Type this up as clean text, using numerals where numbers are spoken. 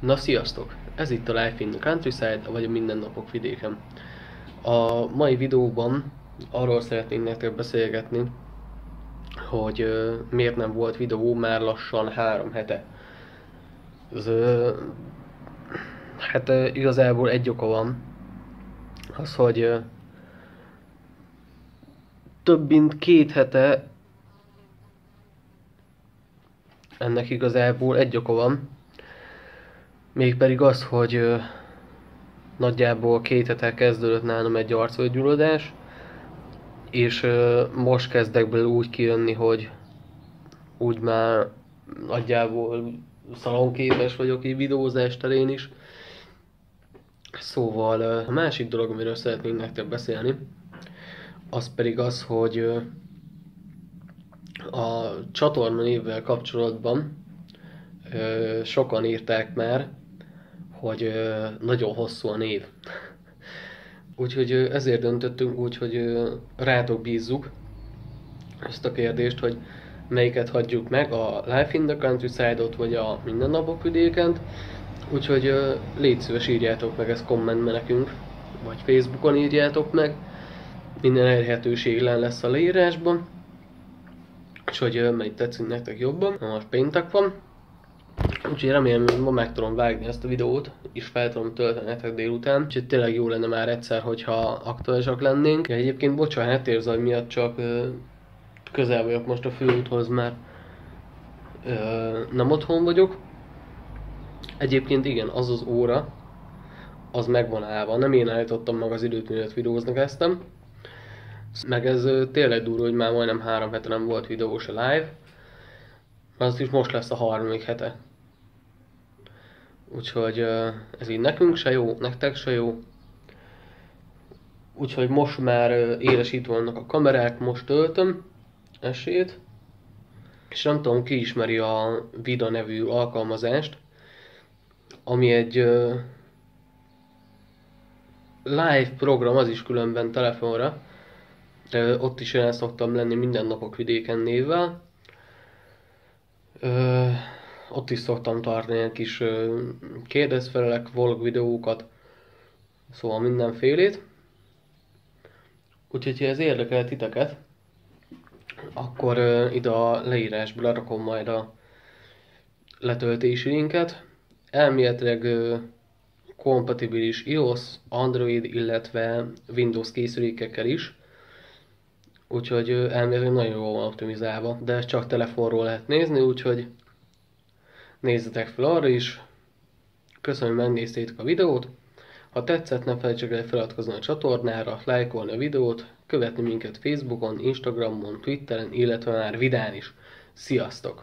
Na sziasztok! Ez itt a Life in the Countryside, vagy a Mindennapok vidéken. A mai videóban arról szeretnénk nektek beszélgetni, hogy miért nem volt videó már lassan 3 hete. Ez, igazából egy oka van, az, hogy több mint 2 hete ennek igazából egy oka van, mégpedig az, hogy nagyjából 2 hete kezdődött nálam egy arcvőgyulladás, és most kezdek belőle úgy kijönni, hogy úgy már nagyjából szalonképes vagyok így videózás terén is. Szóval a másik dolog, amiről szeretnénk nektek beszélni, az pedig az, hogy a csatorna névvel kapcsolatban sokan írták már, hogy nagyon hosszú a név. Úgyhogy ezért döntöttünk úgy, hogy rátok bízzuk ezt a kérdést, hogy melyiket hagyjuk meg, a Life in the Countryside-ot vagy a Mindennapok vidékent. Úgyhogy légy szíves, írjátok meg ezt kommentben nekünk, vagy Facebookon írjátok meg. Minden elérhetőség lesz a leírásban. És hogy melyik tetszik nektek jobban. Most péntek van. Úgyhogy remélem, hogy ma meg tudom vágni ezt a videót, és fel tudom tölteni nektek délután. Úgyhogy tényleg jó lenne már egyszer, hogyha aktuálisak lennénk. Egyébként bocsánat, háttérzaj miatt csak közel vagyok most a főúthoz, mert nem otthon vagyok. Egyébként igen, az az óra, az meg van állva. Nem én állítottam meg az időt, mielőtt videózni kezdtem. Meg ez tényleg durva, hogy már majdnem 3 hete nem volt videós a live. Az is most lesz a 3. hete. Úgyhogy ez így nekünk se jó, nektek se jó. Úgyhogy most már élesítve vannak a kamerák, most töltöm esélyt. És nem tudom, ki ismeri a Vida nevű alkalmazást, ami egy live program, az is különben telefonra. Ott is jelen szoktam lenni Mindennapok vidéken névvel. Ott is szoktam tartani ilyen kis kérdezfelelek, vlog videókat, szóval mindenfélét. Úgyhogy ha ez érdekel titeket, akkor ide a leírásba lerakom majd a letöltési linket. Elméletileg kompatibilis iOS, Android, illetve Windows készülékekkel is. Úgyhogy elméletileg nagyon jól van optimizálva, de ezt csak telefonról lehet nézni, úgyhogy nézzetek fel arra is. Köszönöm, hogy megnéztétek a videót. Ha tetszett, ne felejtsék el feliratkozni a csatornára, lájkolni a videót, követni minket Facebookon, Instagramon, Twitteren, illetve már Vidán is. Sziasztok!